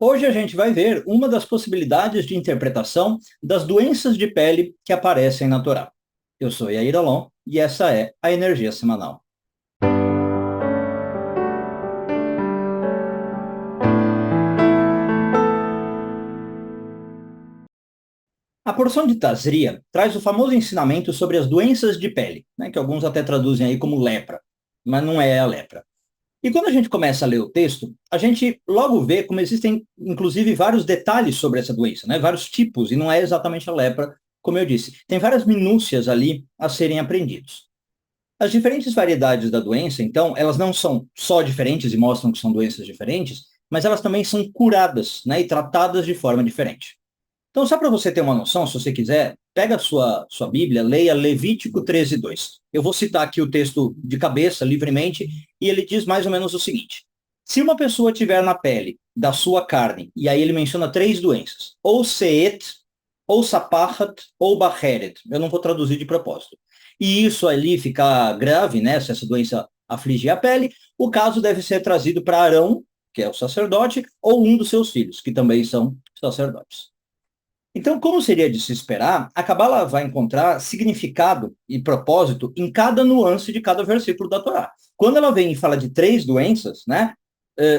Hoje a gente vai ver uma das possibilidades de interpretação das doenças de pele que aparecem na Torá. Eu sou Yair Alon e essa é a Energia Semanal. A porção de Tazria traz o famoso ensinamento sobre as doenças de pele, né, que alguns até traduzem aí como lepra, mas não é a lepra. E quando a gente começa a ler o texto, a gente logo vê como existem, inclusive, vários detalhes sobre essa doença, né? Vários tipos, e não é exatamente a lepra, como eu disse. Tem várias minúcias ali a serem aprendidos. As diferentes variedades da doença, então, elas não são só diferentes e mostram que são doenças diferentes, mas elas também são curadas, né? E tratadas de forma diferente. Então, só para você ter uma noção, se você quiser, pega a sua Bíblia, leia Levítico 13:2. Eu vou citar aqui o texto de cabeça, livremente, e ele diz mais ou menos o seguinte: se uma pessoa tiver na pele da sua carne, e aí ele menciona três doenças, ou seet, ou sapahat, ou bacheret. Eu não vou traduzir de propósito. E isso ali ficar grave, né, se essa doença afligir a pele, o caso deve ser trazido para Arão, que é o sacerdote, ou um dos seus filhos, que também são sacerdotes. Então, como seria de se esperar, a Cabala vai encontrar significado e propósito em cada nuance de cada versículo da Torá. Quando ela vem e fala de três doenças, né,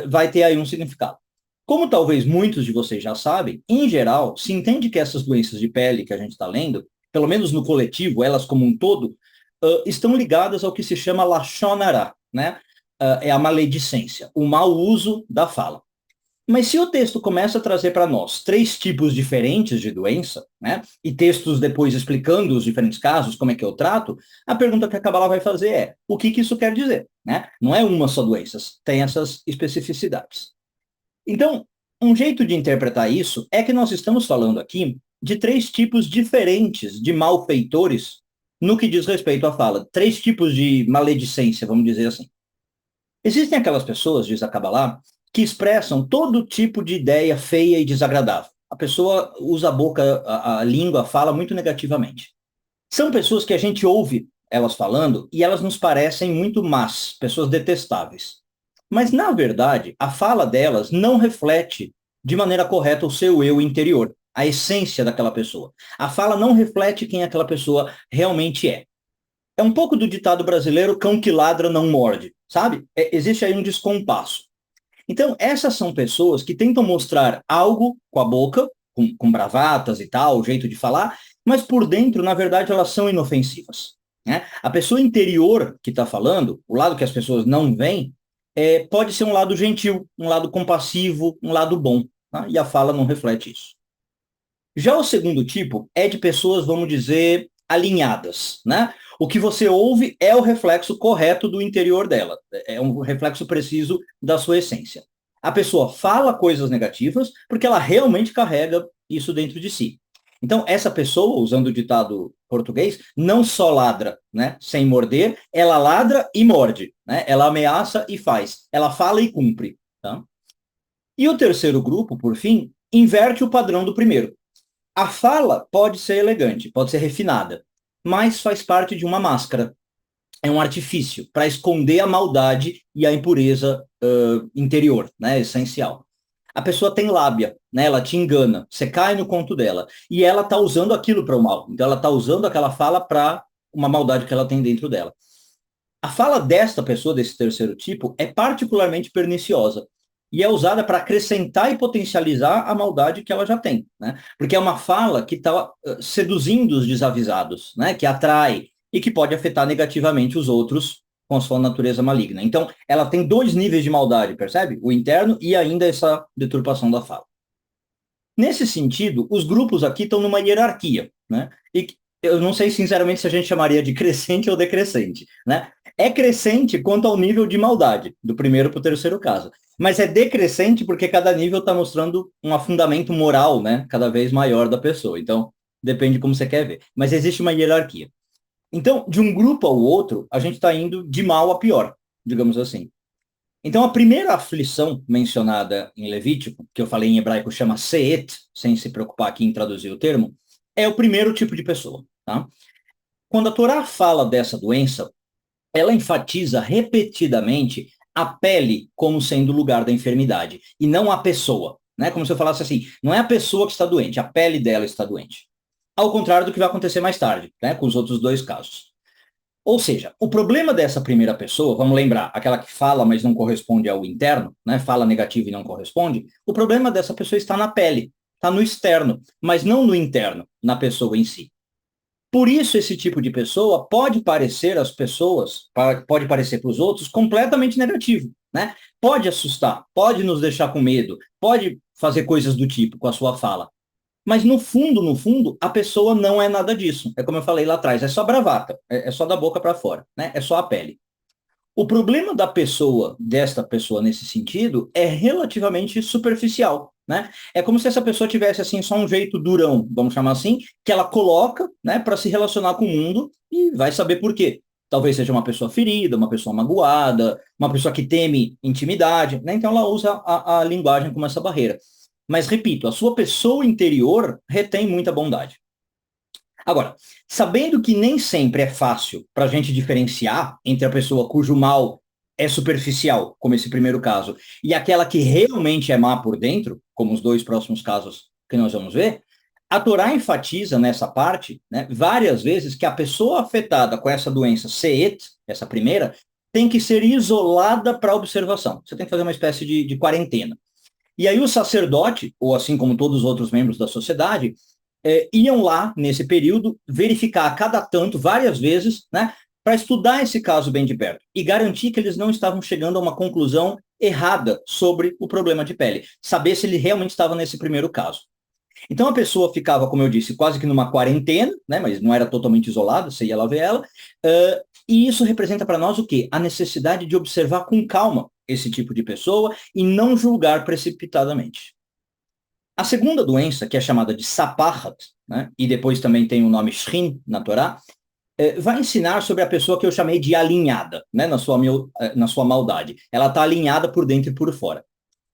vai ter aí um significado. Como talvez muitos de vocês já sabem, em geral, se entende que essas doenças de pele que a gente está lendo, pelo menos no coletivo, elas como um todo, estão ligadas ao que se chama Lashon Hara, né? É a maledicência, o mau uso da fala. Mas se o texto começa a trazer para nós três tipos diferentes de doença, né, e textos depois explicando os diferentes casos, como é que eu trato, a pergunta que a Kabbalah vai fazer é, o que que isso quer dizer? Né? Não é uma só doença, tem essas especificidades. Então, um jeito de interpretar isso é que nós estamos falando aqui de três tipos diferentes de malfeitores no que diz respeito à fala. Três tipos de maledicência, vamos dizer assim. Existem aquelas pessoas, diz a Kabbalah, que expressam todo tipo de ideia feia e desagradável. A pessoa usa a boca, a língua, fala muito negativamente. São pessoas que a gente ouve elas falando e elas nos parecem muito más, pessoas detestáveis. Mas, na verdade, a fala delas não reflete de maneira correta o seu eu interior, a essência daquela pessoa. A fala não reflete quem aquela pessoa realmente é. É um pouco do ditado brasileiro, cão que ladra não morde, sabe? Existe aí um descompasso. Então, essas são pessoas que tentam mostrar algo com a boca, com bravatas e tal, o jeito de falar, mas por dentro, na verdade, elas são inofensivas. Né? A pessoa interior que está falando, o lado que as pessoas não veem, pode ser um lado gentil, um lado compassivo, um lado bom. Tá? E a fala não reflete isso. Já o segundo tipo é de pessoas, vamos dizer, alinhadas, né? O que você ouve é o reflexo correto do interior dela, é um reflexo preciso da sua essência. A pessoa fala coisas negativas porque ela realmente carrega isso dentro de si. Então, essa pessoa, usando o ditado português, não só ladra, né, sem morder, ela ladra e morde, né? Ela ameaça e faz, ela fala e cumpre, tá? E o terceiro grupo, por fim, inverte o padrão do primeiro. A fala pode ser elegante, pode ser refinada, mas faz parte de uma máscara. É um artifício para esconder a maldade e a impureza interior, né, essencial. A pessoa tem lábia, né, ela te engana, você cai no conto dela, e ela está usando aquilo para o mal. Então ela está usando aquela fala para uma maldade que ela tem dentro dela. A fala desta pessoa, desse terceiro tipo, é particularmente perniciosa e é usada para acrescentar e potencializar a maldade que ela já tem, né? Porque é uma fala que está seduzindo os desavisados, né? Que atrai e que pode afetar negativamente os outros com a sua natureza maligna. Então, ela tem dois níveis de maldade, percebe? O interno e ainda essa deturpação da fala. Nesse sentido, os grupos aqui estão numa hierarquia, né? E eu não sei, sinceramente, se a gente chamaria de crescente ou decrescente, né? É crescente quanto ao nível de maldade, do primeiro para o terceiro caso. Mas é decrescente porque cada nível está mostrando um afundamento moral, né? Cada vez maior da pessoa. Então, depende de como você quer ver. Mas existe uma hierarquia. Então, de um grupo ao outro, a gente está indo de mal a pior, digamos assim. Então, a primeira aflição mencionada em Levítico, que eu falei em hebraico chama seet, sem se preocupar aqui em traduzir o termo, é o primeiro tipo de pessoa. Tá? Quando a Torá fala dessa doença, ela enfatiza repetidamente a pele como sendo o lugar da enfermidade, e não a pessoa. né? Como se eu falasse assim, não é a pessoa que está doente, a pele dela está doente. Ao contrário do que vai acontecer mais tarde, né? Com os outros dois casos. Ou seja, o problema dessa primeira pessoa, vamos lembrar, aquela que fala, mas não corresponde ao interno, né? Fala negativo e não corresponde, o problema dessa pessoa está na pele, está no externo, mas não no interno, na pessoa em si. Por isso, esse tipo de pessoa pode parecer às pessoas, pode parecer para os outros, completamente negativo, né? Pode assustar, pode nos deixar com medo, pode fazer coisas do tipo com a sua fala. Mas no fundo, a pessoa não é nada disso. É como eu falei lá atrás, é só bravata, é só da boca para fora, né? É só a pele. O problema da pessoa, desta pessoa nesse sentido, é relativamente superficial, né? É como se essa pessoa tivesse assim só um jeito durão, vamos chamar assim, que ela coloca, né, para se relacionar com o mundo e vai saber por quê. Talvez seja uma pessoa ferida, uma pessoa magoada, uma pessoa que teme intimidade, né? Então ela usa a linguagem como essa barreira. Mas repito, a sua pessoa interior retém muita bondade. Agora, sabendo que nem sempre é fácil para a gente diferenciar entre a pessoa cujo mal é superficial, como esse primeiro caso, e aquela que realmente é má por dentro, como os dois próximos casos que nós vamos ver, a Torá enfatiza nessa parte, né, várias vezes que a pessoa afetada com essa doença SEET, essa primeira, tem que ser isolada para observação. Você tem que fazer uma espécie de quarentena. E aí o sacerdote, ou assim como todos os outros membros da sociedade, iam lá, nesse período, verificar a cada tanto, várias vezes, né, para estudar esse caso bem de perto e garantir que eles não estavam chegando a uma conclusão errada sobre o problema de pele, saber se ele realmente estava nesse primeiro caso. Então a pessoa ficava, como eu disse, quase que numa quarentena, né, mas não era totalmente isolada, você ia lá ver ela, e isso representa para nós o quê? A necessidade de observar com calma esse tipo de pessoa e não julgar precipitadamente. A segunda doença, que é chamada de Sapahat, né, e depois também tem o nome Shrin na Torá, vai ensinar sobre a pessoa que eu chamei de alinhada, né, na sua maldade. Ela está alinhada por dentro e por fora.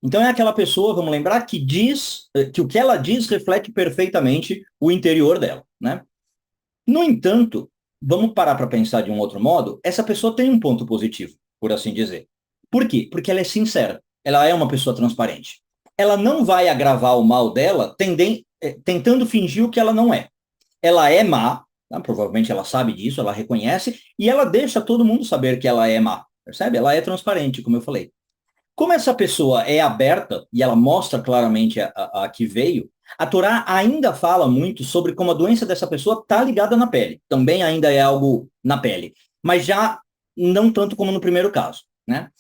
Então é aquela pessoa, vamos lembrar, que diz, que o que ela diz reflete perfeitamente o interior dela, né? No entanto, vamos parar para pensar de um outro modo, essa pessoa tem um ponto positivo, por assim dizer. Por quê? Porque ela é sincera, ela é uma pessoa transparente. Ela não vai agravar o mal dela tentando fingir o que ela não é. Ela é má, tá? Provavelmente ela sabe disso, ela reconhece, e ela deixa todo mundo saber que ela é má, percebe? Ela é transparente, como eu falei. Como essa pessoa é aberta e ela mostra claramente a que veio, a Torá ainda fala muito sobre como a doença dessa pessoa está ligada na pele. Também ainda é algo na pele, mas já não tanto como no primeiro caso, né?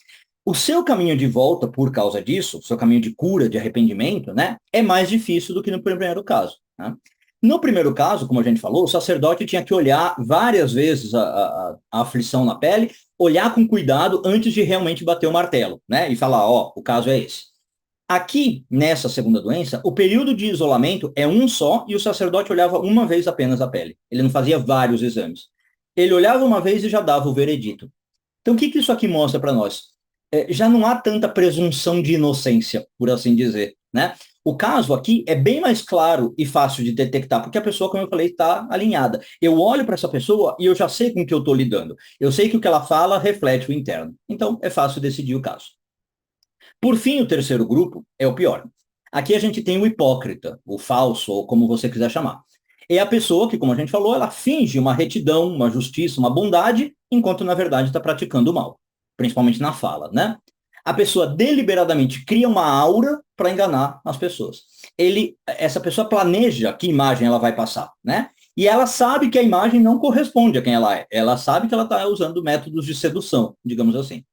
O seu caminho de volta por causa disso, o seu caminho de cura, de arrependimento, né, é mais difícil do que no primeiro caso, né? No primeiro caso, como a gente falou, o sacerdote tinha que olhar várias vezes a aflição na pele, olhar com cuidado antes de realmente bater o martelo, né? E falar, ó, o caso é esse. Aqui, nessa segunda doença, o período de isolamento é um só e o sacerdote olhava uma vez apenas a pele. Ele não fazia vários exames. Ele olhava uma vez e já dava o veredito. Então, o que isso aqui mostra para nós? Já não há tanta presunção de inocência, por assim dizer, né? O caso aqui é bem mais claro e fácil de detectar, porque a pessoa, como eu falei, está alinhada. Eu olho para essa pessoa e eu já sei com o que eu estou lidando. Eu sei que o que ela fala reflete o interno. Então, é fácil decidir o caso. Por fim, o terceiro grupo é o pior. Aqui a gente tem o hipócrita, o falso, ou como você quiser chamar. É a pessoa que, como a gente falou, ela finge uma retidão, uma justiça, uma bondade, enquanto na verdade está praticando o mal, principalmente na fala, né? A pessoa deliberadamente cria uma aura para enganar as pessoas. Essa pessoa planeja que imagem ela vai passar, né? E ela sabe que a imagem não corresponde a quem ela é. Ela sabe que ela está usando métodos de sedução, digamos assim.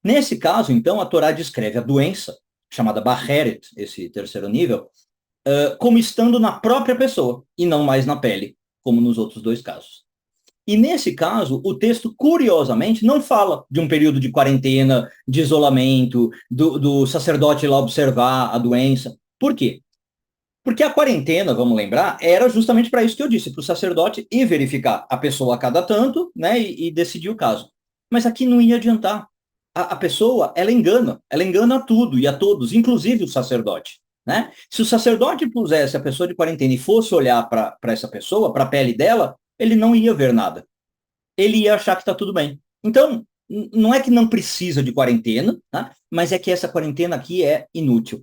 Nesse caso, então, a Torá descreve a doença, chamada Baheret, esse terceiro nível, como estando na própria pessoa e não mais na pele, como nos outros dois casos. E nesse caso, o texto, curiosamente, não fala de um período de quarentena, de isolamento, do sacerdote lá observar a doença. Por quê? Porque a quarentena, vamos lembrar, era justamente para isso que eu disse, para o sacerdote ir verificar a pessoa a cada tanto, né, e decidir o caso. Mas aqui não ia adiantar. A pessoa, ela engana a tudo e a todos, inclusive o sacerdote, né? Se o sacerdote pusesse a pessoa de quarentena e fosse olhar para essa pessoa, para a pele dela, ele não ia ver nada. Ele ia achar que está tudo bem. Então, não é que não precisa de quarentena, tá? Mas é que essa quarentena aqui é inútil.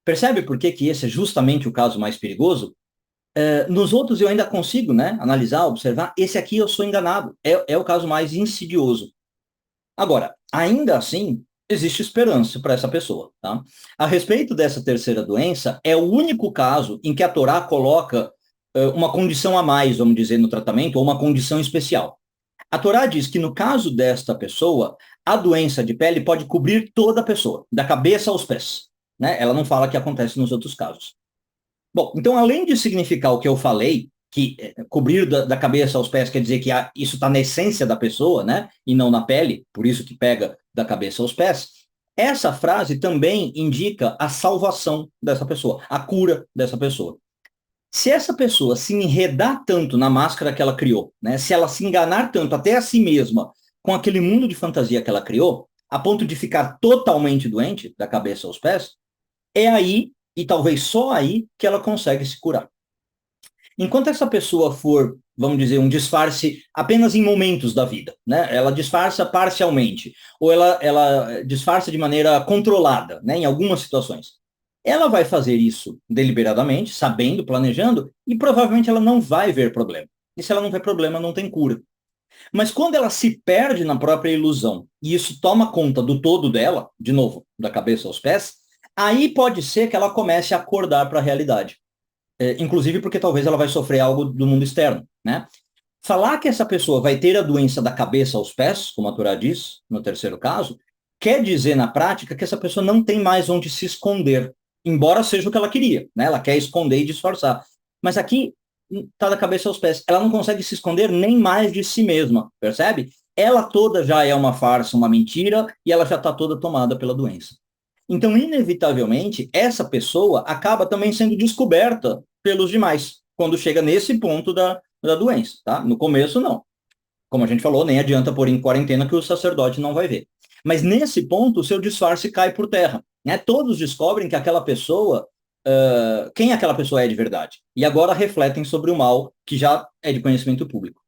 Percebe por que que esse é justamente o caso mais perigoso? Nos outros eu ainda consigo, né, analisar, observar. Esse aqui eu sou enganado. É o caso mais insidioso. Agora, ainda assim, existe esperança para essa pessoa, tá? A respeito dessa terceira doença, é o único caso em que a Torá coloca uma condição a mais, vamos dizer, no tratamento, ou uma condição especial. A Torá diz que no caso desta pessoa, a doença de pele pode cobrir toda a pessoa, da cabeça aos pés, né? Ela não fala que acontece nos outros casos. Bom, então, além de significar o que eu falei, que cobrir da cabeça aos pés quer dizer que isso está na essência da pessoa, né? E não na pele, por isso que pega da cabeça aos pés. Essa frase também indica a salvação dessa pessoa, a cura dessa pessoa. Se essa pessoa se enredar tanto na máscara que ela criou, né? Se ela se enganar tanto até a si mesma com aquele mundo de fantasia que ela criou, a ponto de ficar totalmente doente, da cabeça aos pés, é aí, e talvez só aí, que ela consegue se curar. Enquanto essa pessoa for, vamos dizer, um disfarce apenas em momentos da vida, né? Ela disfarça parcialmente, ou ela disfarça de maneira controlada, né? Em algumas situações. Ela vai fazer isso deliberadamente, sabendo, planejando, e provavelmente ela não vai ver problema. E se ela não vê problema, não tem cura. Mas quando ela se perde na própria ilusão, e isso toma conta do todo dela, de novo, da cabeça aos pés, aí pode ser que ela comece a acordar para a realidade. Inclusive porque talvez ela vai sofrer algo do mundo externo, né? Falar que essa pessoa vai ter a doença da cabeça aos pés, como a Torá diz, no terceiro caso, quer dizer na prática que essa pessoa não tem mais onde se esconder, embora seja o que ela queria, né? Ela quer esconder e disfarçar. Mas aqui está da cabeça aos pés. Ela não consegue se esconder nem mais de si mesma, percebe? Ela toda já é uma farsa, uma mentira, e ela já está toda tomada pela doença. Então, inevitavelmente, essa pessoa acaba também sendo descoberta pelos demais, quando chega nesse ponto da doença, tá? No começo, não. Como a gente falou, nem adianta pôr em quarentena que o sacerdote não vai ver. Mas nesse ponto, o seu disfarce cai por terra, né? Todos descobrem que aquela pessoa, quem aquela pessoa é de verdade. E agora refletem sobre o mal que já é de conhecimento público.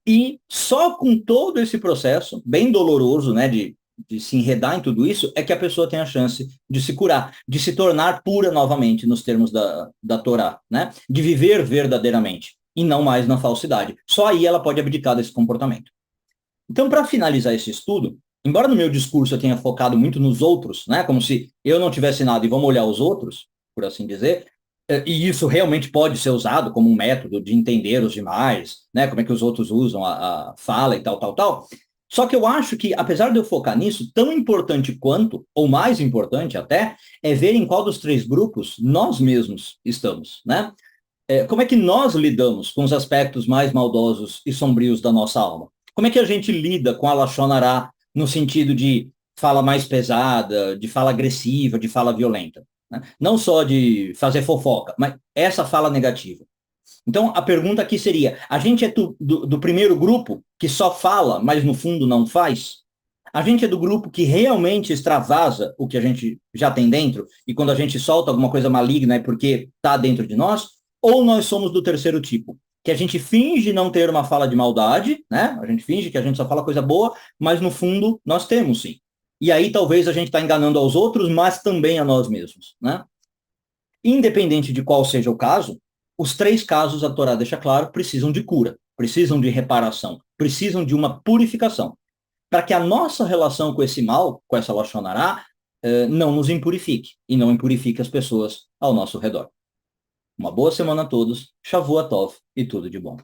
E só com todo esse processo, bem doloroso, né, de se enredar em tudo isso, é que a pessoa tem a chance de se curar, de se tornar pura novamente, nos termos da Torá, né? De viver verdadeiramente, e não mais na falsidade. Só aí ela pode abdicar desse comportamento. Então, para finalizar esse estudo, embora no meu discurso eu tenha focado muito nos outros, né, como se eu não tivesse nada e vamos olhar os outros, por assim dizer, e isso realmente pode ser usado como um método de entender os demais, né, como é que os outros usam a fala e tal, tal, tal. Só que eu acho que, apesar de eu focar nisso, tão importante quanto, ou mais importante até, é ver em qual dos três grupos nós mesmos estamos, né? Como é que nós lidamos com os aspectos mais maldosos e sombrios da nossa alma? Como é que a gente lida com a Lashon Hará no sentido de fala mais pesada, de fala agressiva, de fala violenta? Né? Não só de fazer fofoca, mas essa fala negativa. Então, a pergunta aqui seria, a gente é do primeiro grupo que só fala, mas no fundo não faz? A gente é do grupo que realmente extravasa o que a gente já tem dentro, e quando a gente solta alguma coisa maligna é porque está dentro de nós? Ou nós somos do terceiro tipo, que a gente finge não ter uma fala de maldade, né? A gente finge que a gente só fala coisa boa, mas no fundo nós temos sim. E aí talvez a gente está enganando aos outros, mas também a nós mesmos, né? Independente de qual seja o caso, os três casos, a Torá deixa claro, precisam de cura, precisam de reparação, precisam de uma purificação, para que a nossa relação com esse mal, com essa Lashon Hará, não nos impurifique e não impurifique as pessoas ao nosso redor. Uma boa semana a todos, Shavua Tov e tudo de bom.